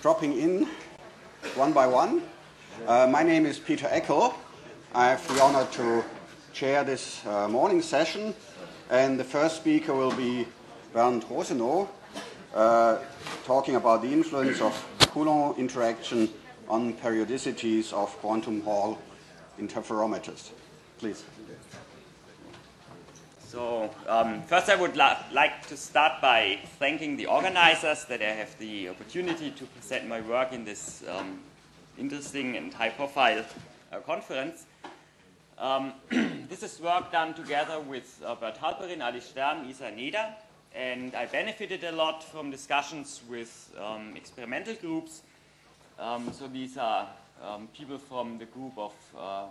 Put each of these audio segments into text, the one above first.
dropping in one by one. My name is Peter Eckel. I have the honor to chair this morning session, and the first speaker will be Bernd Rosenow, talking about the influence of Coulomb interaction on periodicities of quantum Hall interferometers. Please. So first I would like to start by thanking the organizers that I have the opportunity to present my work in this interesting and high-profile conference. This is work done together with Bernd, Ali Stern, Isa Neda, and I benefited a lot from discussions with experimental groups. So these are people from the group of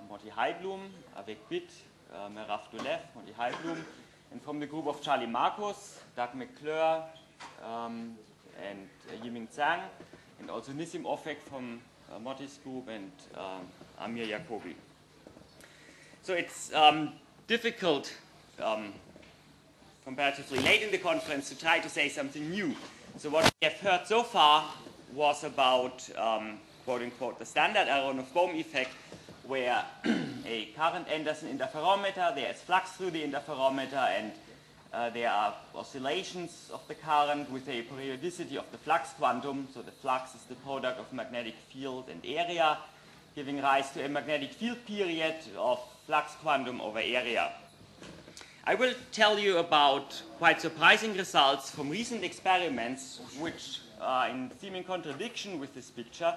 Morty Heilblum, Avec Bit, Meraf Dolev, Morty Heilblum, and from the group of Charlie Marcus, Doug McClure, and Yiming Zhang, and also Nissim Ofek from Morty's group, and Amir Yacobi. So it's difficult, comparatively late in the conference, to try to say something new. So what we have heard so far was about, quote-unquote, the standard Aharonov-Bohm effect, where a current enters an interferometer, there is flux through the interferometer, and there are oscillations of the current with a periodicity of the flux quantum. So the flux is the product of magnetic field and area, giving rise to a magnetic field period of flux quantum over area. I will tell you about quite surprising results from recent experiments, which are in seeming contradiction with this picture.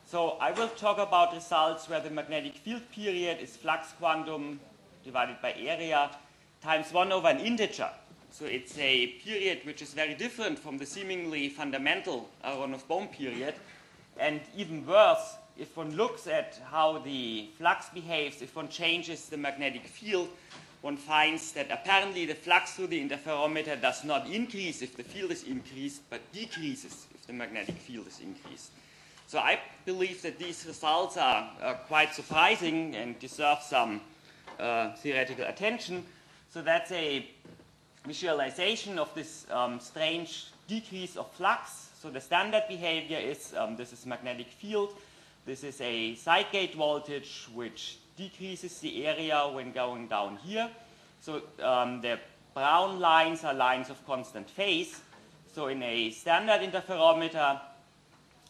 So I will talk about results where the magnetic field period is flux quantum divided by area times 1 over an integer. So it's a period which is very different from the seemingly fundamental Aharonov-Bohm period. And even worse, if one looks at how the flux behaves, if one changes the magnetic field, one finds that apparently the flux through the interferometer does not increase if the field is increased, but decreases if the magnetic field is increased. So I believe that these results are quite surprising and deserve some theoretical attention. So that's a visualization of this strange decrease of flux. So the standard behavior is, this is magnetic field. This is a side gate voltage which decreases the area when going down here. So the brown lines are lines of constant phase. So in a standard interferometer,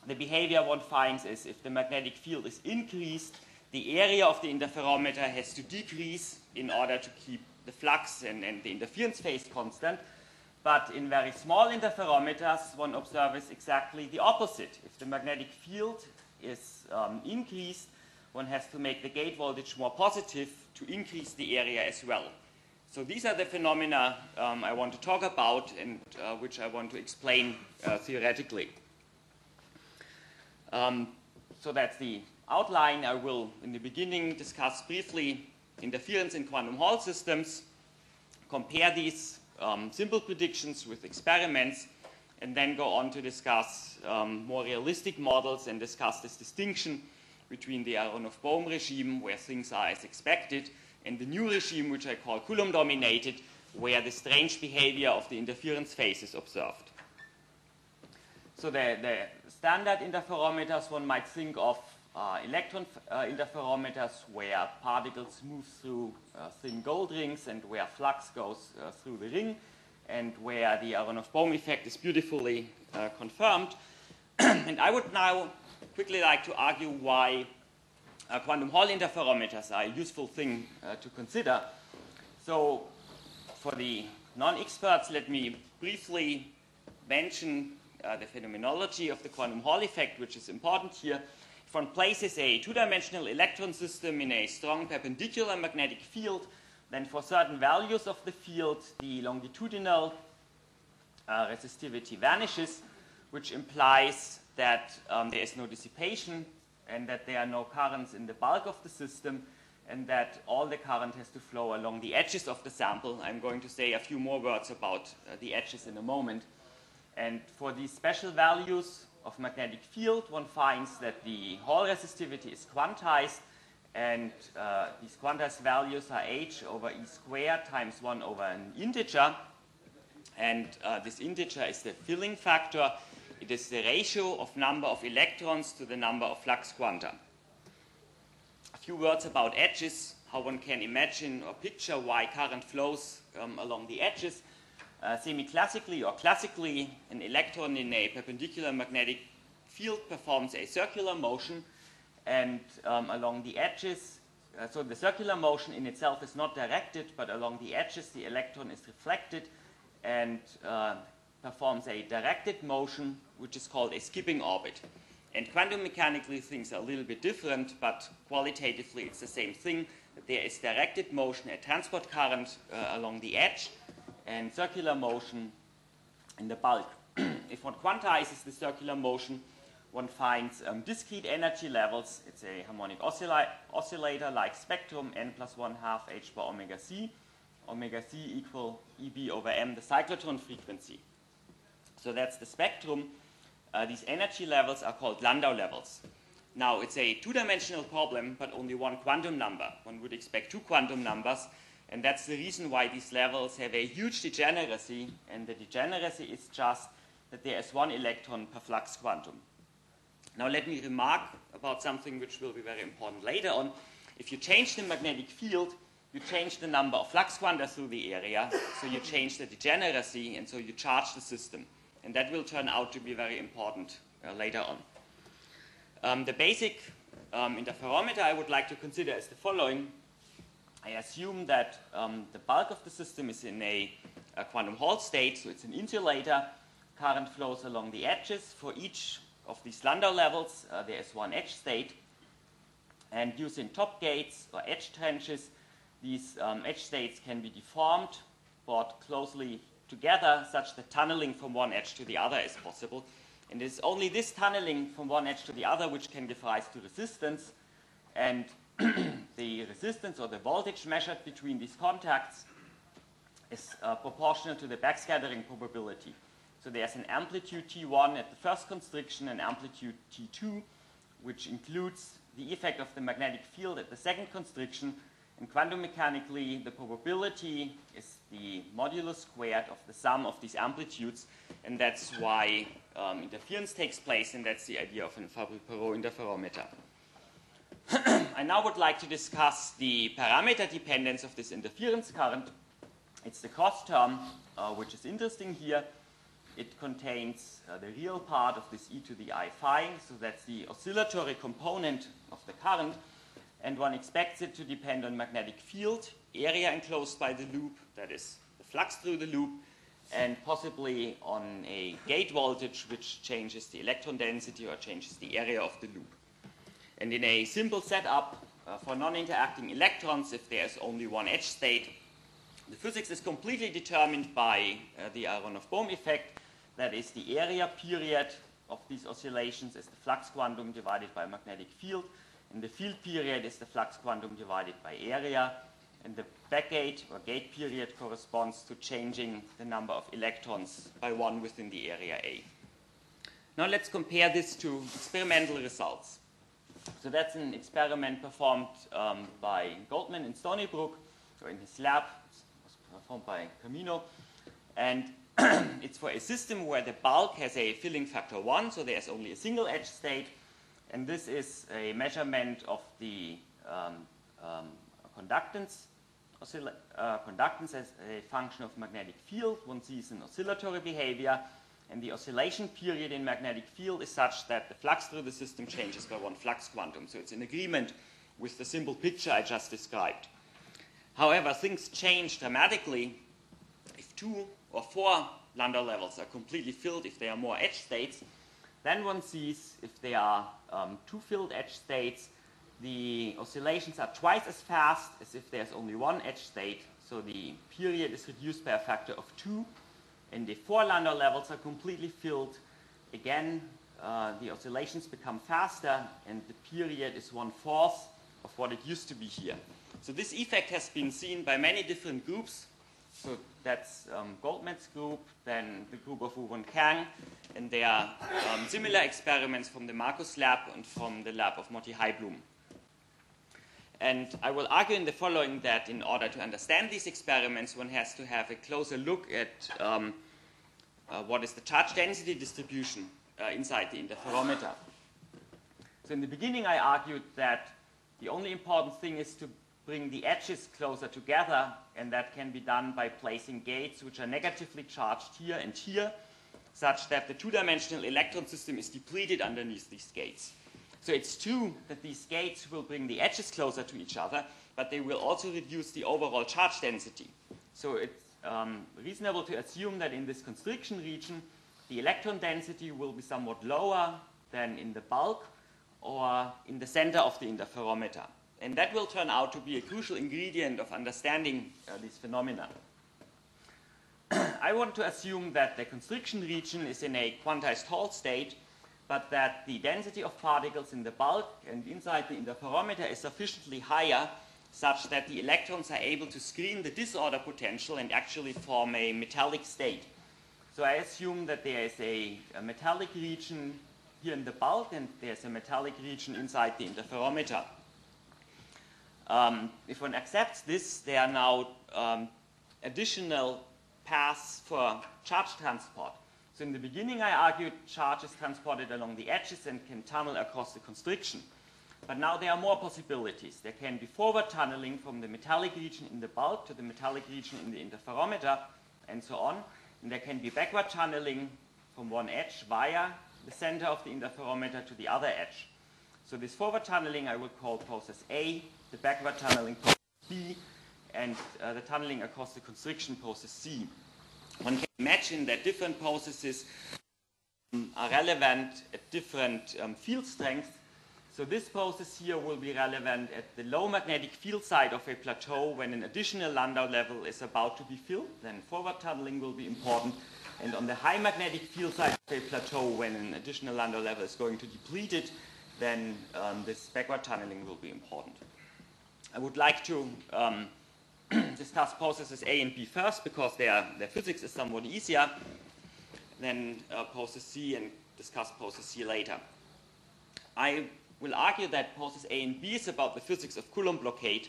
the behavior one finds is if the magnetic field is increased, the area of the interferometer has to decrease in order to keep the flux and the interference phase constant. But in very small interferometers, one observes exactly the opposite. If the magnetic field is increased, one has to make the gate voltage more positive to increase the area as well. So these are the phenomena I want to talk about and which I want to explain theoretically. So that's the outline. I will, in the beginning, discuss briefly interference in quantum Hall systems, compare these simple predictions with experiments, and then go on to discuss more realistic models and discuss this distinction between the Aharonov-Bohm regime, where things are as expected, and the new regime, which I call Coulomb-dominated, where the strange behavior of the interference phase is observed. So the standard interferometers, one might think of electron interferometers where particles move through thin gold rings and where flux goes through the ring, and where the Aharonov-Bohm effect is beautifully confirmed. And I would now quickly like to argue why quantum Hall interferometers are a useful thing to consider. So for the non-experts, let me briefly mention the phenomenology of the quantum Hall effect, which is important here. If one places a two-dimensional electron system in a strong perpendicular magnetic field, then for certain values of the field, the longitudinal resistivity vanishes, which implies that there is no dissipation and that there are no currents in the bulk of the system, and that all the current has to flow along the edges of the sample. I'm going to say a few more words about the edges in a moment. And for these special values of magnetic field, one finds that the Hall resistivity is quantized, and these quantized values are h over e squared times 1 over an integer. And this integer is the filling factor It is the ratio of number of electrons to the number of flux quanta. A few words about edges, how one can imagine or picture why current flows along the edges. Semi-classically or classically, an electron in a perpendicular magnetic field performs a circular motion, and along the edges, so the circular motion in itself is not directed, but along the edges the electron is reflected and performs a directed motion, which is called a skipping orbit. And quantum mechanically things are a little bit different, but qualitatively it's the same thing, that there is directed motion, a transport current along the edge, and circular motion in the bulk. If one quantizes the circular motion, one finds discrete energy levels. It's a harmonic oscillator-like spectrum, n plus 1/2 h bar omega c. Omega c equal EB over m, the cyclotron frequency. So that's the spectrum. These energy levels are called Landau levels. Now, it's a two-dimensional problem, but only one quantum number. One would expect two quantum numbers, and that's the reason why these levels have a huge degeneracy, and the degeneracy is just that there is one electron per flux quantum. Now, let me remark about something which will be very important later on. If you change the magnetic field, you change the number of flux quanta through the area, so you change the degeneracy, and so you charge the system. And that will turn out to be very important later on. The basic interferometer I would like to consider is the following. I assume that the bulk of the system is in a quantum Hall state, so it's an insulator. Current flows along the edges. For each of these Landau levels, there is one edge state. And using top gates or edge trenches, these edge states can be deformed, brought closely together such that tunneling from one edge to the other is possible. And it is only this tunneling from one edge to the other which can give rise to resistance. And the resistance or the voltage measured between these contacts is proportional to the backscattering probability. So there's an amplitude T1 at the first constriction, an amplitude T2, which includes the effect of the magnetic field at the second constriction. And quantum mechanically, the probability is the modulus squared of the sum of these amplitudes, and that's why interference takes place, and that's the idea of an Fabry-Perot interferometer. I now would like to discuss the parameter dependence of this interference current. It's the cross term, which is interesting here. It contains the real part of this e to the I phi, so that's the oscillatory component of the current. And one expects it to depend on magnetic field, area enclosed by the loop, that is the flux through the loop, and possibly on a gate voltage which changes the electron density or changes the area of the loop. And in a simple setup for non-interacting electrons, if there is only one edge state, the physics is completely determined by the Aharonov-Bohm effect. That is, the area period of these oscillations is the flux quantum divided by magnetic field. And the field period is the flux quantum divided by area, and the backgate or gate period corresponds to changing the number of electrons by one within the area A. Now let's compare this to experimental results. So that's an experiment performed by Goldman in Stony Brook, or in his lab. It was performed by Camino. And it's for a system where the bulk has a filling factor 1, so there's only a single edge state. And this is a measurement of the conductance. Conductance as a function of magnetic field. One sees an oscillatory behavior, and the oscillation period in magnetic field is such that the flux through the system changes by one flux quantum. So it's in agreement with the simple picture I just described. However, things change dramatically if 2 or 4 Landau levels are completely filled, if there are more edge states. Then one sees if there are 2 filled edge states, the oscillations are twice as fast as if there's only one edge state. So the period is reduced by a factor of 2. And the 4 Landau levels are completely filled. Again, the oscillations become faster, and the period is 1/4 of what it used to be here. So this effect has been seen by many different groups. So that's Goldman's group, then the group of Wu and Kang, and there are similar experiments from the Marcus lab and from the lab of Motti Heiblum. And I will argue in the following that in order to understand these experiments, one has to have a closer look at what is the charge density distribution inside the interferometer. So in the beginning, I argued that the only important thing is to bring the edges closer together, and that can be done by placing gates which are negatively charged here and here, such that the two-dimensional electron system is depleted underneath these gates. So it's true that these gates will bring the edges closer to each other, but they will also reduce the overall charge density. So it's reasonable to assume that in this constriction region, the electron density will be somewhat lower than in the bulk or in the center of the interferometer. And that will turn out to be a crucial ingredient of understanding these phenomena. I want to assume that the constriction region is in a quantized Hall state, but that the density of particles in the bulk and inside the interferometer is sufficiently higher such that the electrons are able to screen the disorder potential and actually form a metallic state. So I assume that there is a metallic region here in the bulk and there's a metallic region inside the interferometer. If one accepts this, there are now additional paths for charge transport. So in the beginning, I argued charge is transported along the edges and can tunnel across the constriction. But now there are more possibilities. There can be forward tunneling from the metallic region in the bulk to the metallic region in the interferometer, and so on. And there can be backward tunneling from one edge via the center of the interferometer to the other edge. So this forward tunneling I will call process A, the backward tunneling process B, and the tunneling across the constriction process C. One can imagine that different processes are relevant at different field strengths. So this process here will be relevant at the low magnetic field side of a plateau when an additional Landau level is about to be filled. Then forward tunneling will be important. And on the high magnetic field side of a plateau when an additional Landau level is going to deplete it, then this backward tunneling will be important. I would like to discuss processes A and B first because their physics is somewhat easier, then process C, and discuss process C later. I will argue that process A and B is about the physics of Coulomb blockade,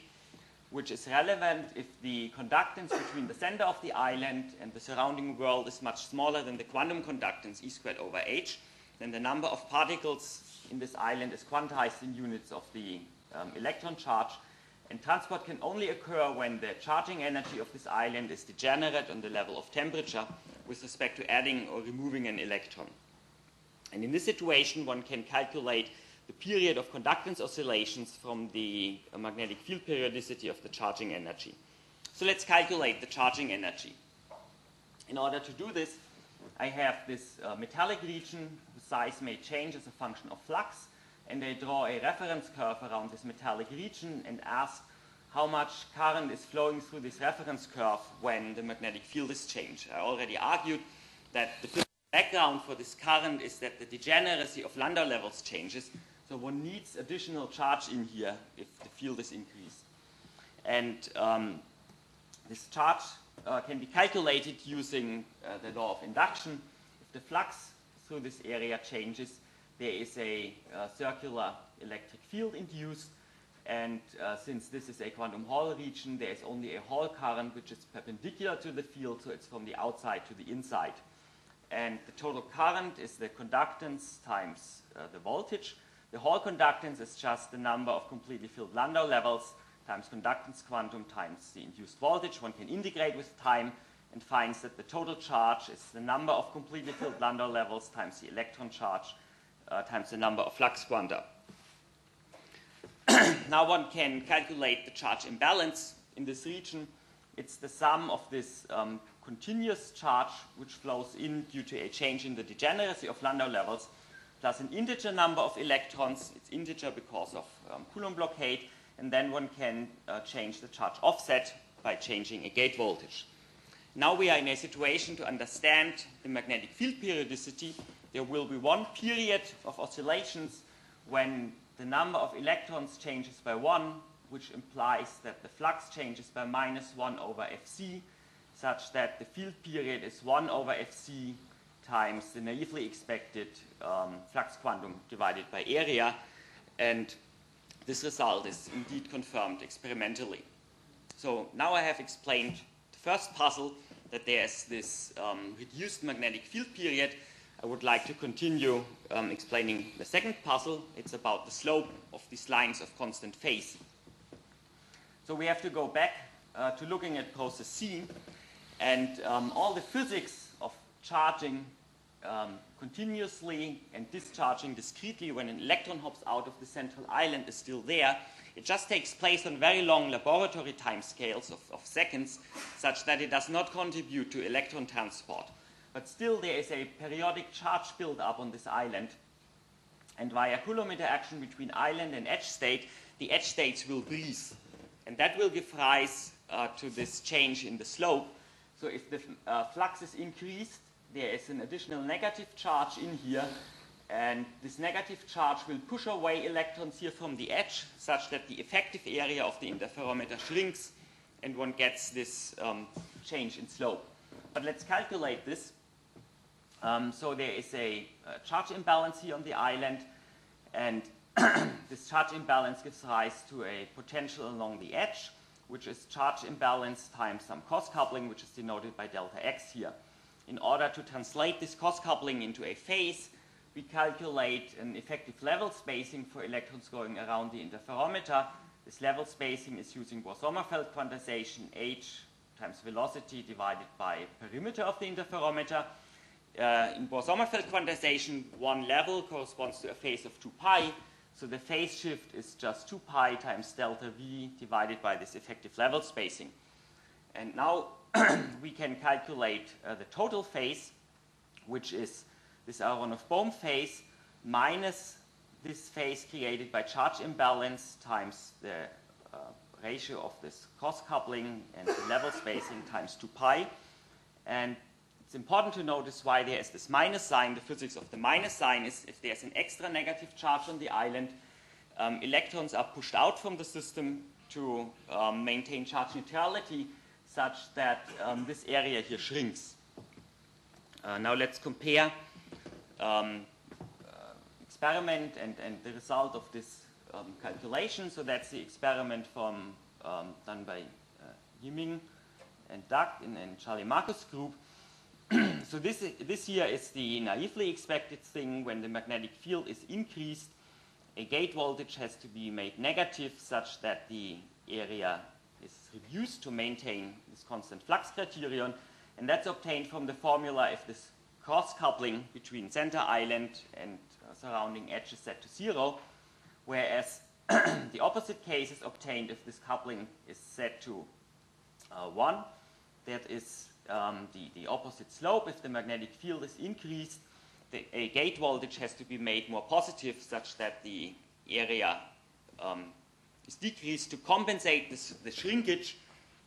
which is relevant if the conductance between the center of the island and the surrounding world is much smaller than the quantum conductance E squared over h. Then the number of particles in this island is quantized in units of the electron charge, and transport can only occur when the charging energy of this island is degenerate on the level of temperature with respect to adding or removing an electron. And in this situation, one can calculate the period of conductance oscillations from the magnetic field periodicity of the charging energy. So let's calculate the charging energy. In order to do this, I have this metallic region whose size may change as a function of flux, and I draw a reference curve around this metallic region and ask how much current is flowing through this reference curve when the magnetic field is changed. I already argued that the physical background for this current is that the degeneracy of Landau levels changes, so one needs additional charge in here if the field is increased. And this charge can be calculated using the law of induction. If the flux through this area changes, there is a circular electric field induced, and since this is a quantum Hall region, there is only a Hall current which is perpendicular to the field, so it's from the outside to the inside. And the total current is the conductance times the voltage. The Hall conductance is just the number of completely filled Landau levels times conductance quantum times the induced voltage. One can integrate with time and finds that the total charge is the number of completely filled Landau levels times the electron charge times the number of flux quanta. Now one can calculate the charge imbalance in this region. It's the sum of this continuous charge which flows in due to a change in the degeneracy of Landau levels plus an integer number of electrons. It's integer because of Coulomb blockade, and then one can change the charge offset by changing a gate voltage. Now we are in a situation to understand the magnetic field periodicity. There will be one period of oscillations when the number of electrons changes by 1, which implies that the flux changes by -1 over Fc, such that the field period is 1 over Fc times the naively expected flux quantum divided by area, and this result is indeed confirmed experimentally. So now I have explained the first puzzle, that there's this reduced magnetic field period. I would like to continue explaining the second puzzle. It's about the slope of these lines of constant phase. So we have to go back to looking at process C, and all the physics of charging continuously and discharging discretely when an electron hops out of the central island is still there. It just takes place on very long laboratory time scales of seconds, such that it does not contribute to electron transport. But still there is a periodic charge build-up on this island, and via Coulomb interaction between island and edge state, the edge states will breathe. And that will give rise to this change in the slope. So if the flux is increased, there is an additional negative charge in here, and this negative charge will push away electrons here from the edge, such that the effective area of the interferometer shrinks, and one gets this change in slope. But let's calculate this. So there is a charge imbalance here on the island, and this charge imbalance gives rise to a potential along the edge, which is charge imbalance times some cross coupling, which is denoted by delta x here. In order to translate this cross coupling into a phase, we calculate an effective level spacing for electrons going around the interferometer. This level spacing is using Bohr-Sommerfeld quantization, h times velocity divided by perimeter of the interferometer. In Bohr-Sommerfeld quantization, one level corresponds to a phase of 2 pi. So the phase shift is just 2 pi times delta V divided by this effective level spacing. And now we can calculate the total phase, which is this Aharonov-Bohm phase minus this phase created by charge imbalance times the ratio of this cross coupling and the level spacing times 2 pi. And it's important to notice why there is this minus sign. The physics of the minus sign is if there's an extra negative charge on the island, electrons are pushed out from the system to maintain charge neutrality, such that this area here shrinks. Now let's compare experiment and the result of this calculation. So that's the experiment from done by Yiming and Doug and Charlie Marcus group. So this here is the naively expected thing. When the magnetic field is increased, a gate voltage has to be made negative such that the area is reduced to maintain this constant flux criterion, and that's obtained from the formula if this cross coupling between center island and surrounding edge is set to 0, whereas the opposite case is obtained if this coupling is set to 1. That is the opposite slope. If the magnetic field is increased, a gate voltage has to be made more positive such that the area is decreased to compensate the shrinkage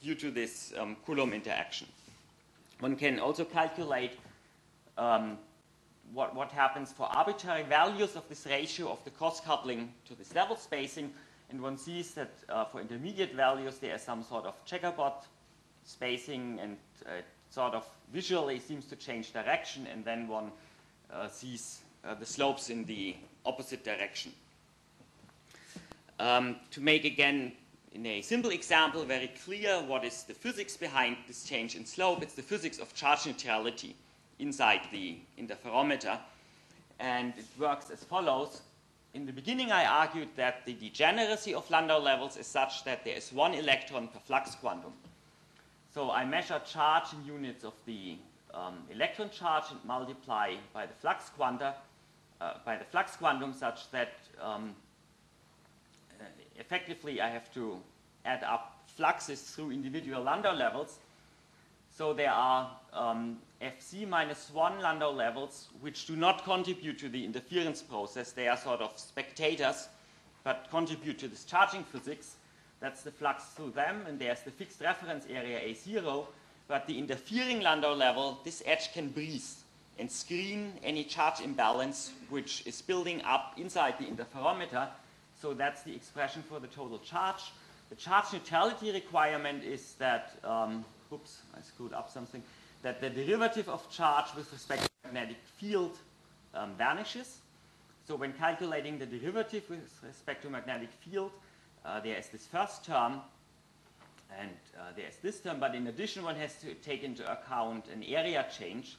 due to this Coulomb interaction. One can also calculate what happens for arbitrary values of this ratio of the cross coupling to this level spacing, and one sees that for intermediate values there is some sort of checkerboard spacing, and it sort of visually seems to change direction, and then one sees the slopes in the opposite direction. To make again in a simple example very clear what is the physics behind this change in slope, it's the physics of charge neutrality inside the interferometer, and it works as follows. In the beginning I argued that the degeneracy of Landau levels is such that there is 1 electron per flux quantum. So I measure charge in units of the electron charge and multiply by the flux quantum such that effectively I have to add up fluxes through individual Landau levels. So there are Fc minus 1 Landau levels which do not contribute to the interference process. They are sort of spectators but contribute to this charging physics. That's the flux through them, and there's the fixed reference area A0. But the interfering Landau level, this edge can breathe and screen any charge imbalance which is building up inside the interferometer. So that's the expression for the total charge. The charge neutrality requirement is that, oops, I screwed up something, that the derivative of charge with respect to the magnetic field vanishes. So when calculating the derivative with respect to magnetic field, there is this first term, and there is this term, but in addition one has to take into account an area change.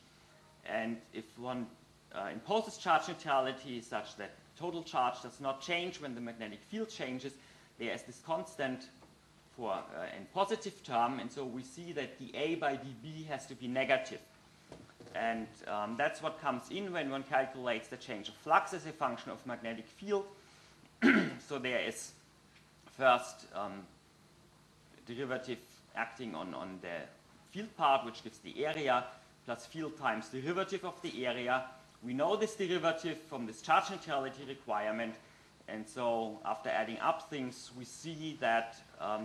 And if one imposes charge neutrality such that total charge does not change when the magnetic field changes. There is this constant for a positive term, and so we see that dA by dB has to be negative. And that's what comes in when one calculates the change of flux as a function of magnetic field. So there is first derivative acting on the field part, which gives the area, plus field times derivative of the area. We know this derivative from this charge neutrality requirement, and so after adding up things, we see that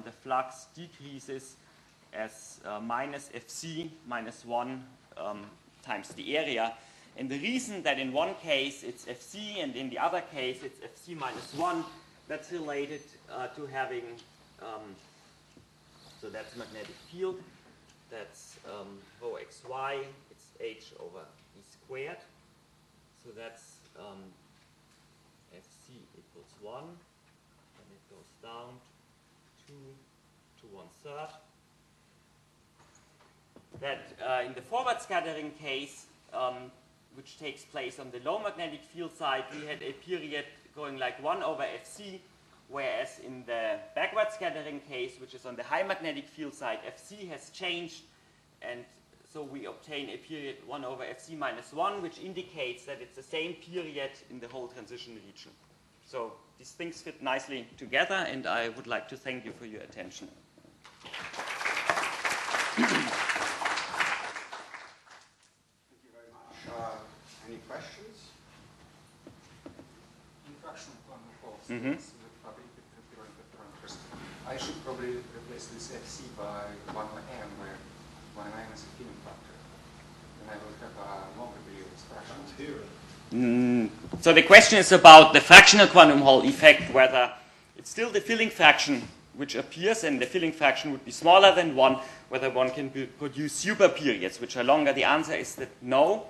the flux decreases as minus Fc minus 1 times the area. And the reason that in one case it's Fc and in the other case it's Fc minus 1, that's related to having, so that's magnetic field, that's rho xy, it's h over e squared. So that's Fc equals 1, and it goes down 2 to 1/3. That in the forward scattering case, which takes place on the low magnetic field side, we had a period going like 1 over Fc, whereas in the backward scattering case, which is on the high magnetic field side, Fc has changed, and so we obtain a period 1 over Fc minus 1, which indicates that it's the same period in the whole transition region. So these things fit nicely together, and I would like to thank you for your attention. Thank you very much. Any questions? Infraction quantum pulse. Mm-hmm. I should probably replace this Fc by 1m, where 1m is a filling factor. Then I will have a longer period fraction. So the question is about the fractional quantum Hall effect, whether it's still the filling fraction which appears, and the filling fraction would be smaller than 1, whether one can produce super periods which are longer. The answer is that no.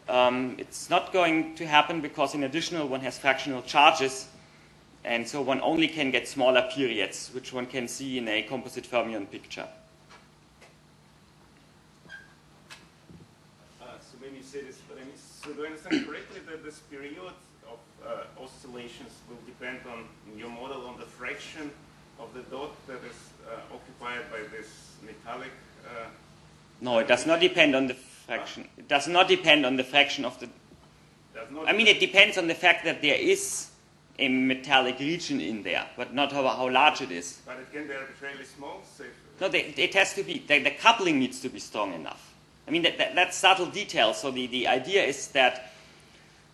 It's not going to happen because in addition one has fractional charges, and so one only can get smaller periods, which one can see in a composite fermion picture. So maybe you say this, but I mean, so do I understand correctly that this period of oscillations will depend on, in your model, on the fraction of the dot that is occupied by this metallic? No, it does not depend on the fraction. It does not depend on the fraction of the... I mean, it depends on the fact that there is a metallic region in there, but not how large it is. But it can be arbitrarily small? So No, it has to be, the coupling needs to be strong enough. I mean, that's subtle detail. So the idea is that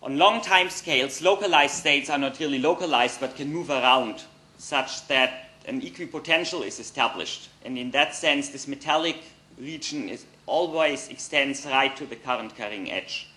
on long time scales, localized states are not really localized, but can move around such that an equipotential is established. And in that sense, this metallic region always extends right to the current carrying edge.